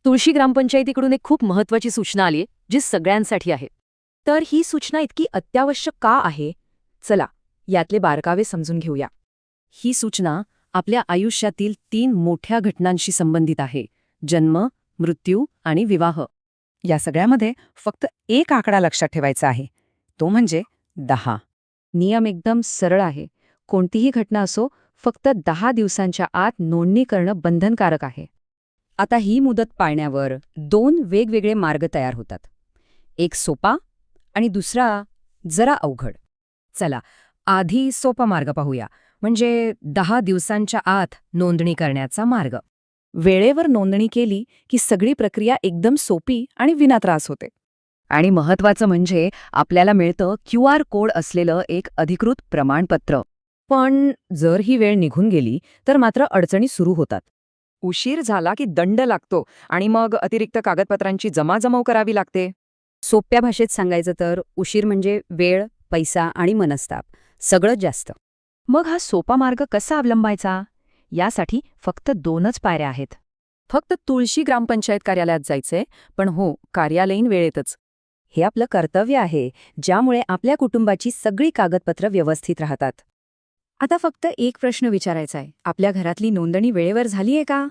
तुळशी ग्रामपंचायतीकडून एक खूप महत्वाची सूचना आली जी सगळ्यांसाठी आहे. तर ही सूचना इतकी अत्यावश्यक का आहे? चला, यातले बारकावे समजून घेऊया. ही सूचना आपल्या आयुष्यातील 3 मोठ्या घटनांशी संबंधित आहे: जन्म, मृत्यू आणि विवाह. या सगळ्यामध्ये फक्त एक आकडा लक्षात ठेवायचा आहे, तो म्हणजे 10. नियम एकदम सरळ आहे. कोणतीही घटना असो, फक्त 10 दिवसांच्या आत नोंदणी करणं बंधनकारक आहे. आता ही मुदत पाळण्यावर 2 वेगवेगळे मार्ग तयार होतात. एक सोपा आणि दुसरा जरा अवघड. चला, आधी सोपा मार्ग पाहूया, म्हणजे 10 दिवसांच्या आत नोंदणी करण्याचा मार्ग. वेळेवर नोंदणी केली की सगळी प्रक्रिया एकदम सोपी आणि विनात्रास होते. आणि महत्वाचं म्हणजे आपल्याला मिळतं QR कोड असलेलं एक अधिकृत प्रमाणपत्र. पण जर ही वेळ निघून गेली तर मात्र अडचणी सुरू होतात. उशीर झाला की दंड लागतो आणि मग अतिरिक्त कागदपत्रांची जमाजमाव करावी लागते. सोप्या भाषेत सांगायचं तर उशीर म्हणजे वेळ, पैसा आणि मनस्ताप, सगळंच जास्त. मग हा सोपा मार्ग कसा अवलंबायचा? यासाठी फक्त 2च पायऱ्या आहेत. फक्त तुळशी ग्रामपंचायत कार्यालयात जायचंय, पण हो, कार्यालयीन वेळेतच. हे आपलं कर्तव्य आहे, ज्यामुळे आपल्या कुटुंबाची सगळी कागदपत्र व्यवस्थित राहतात. आता फक्त एक प्रश्न विचारायचा आहे. आपल्या घरातली नोंदणी वेळेवर झालीये का?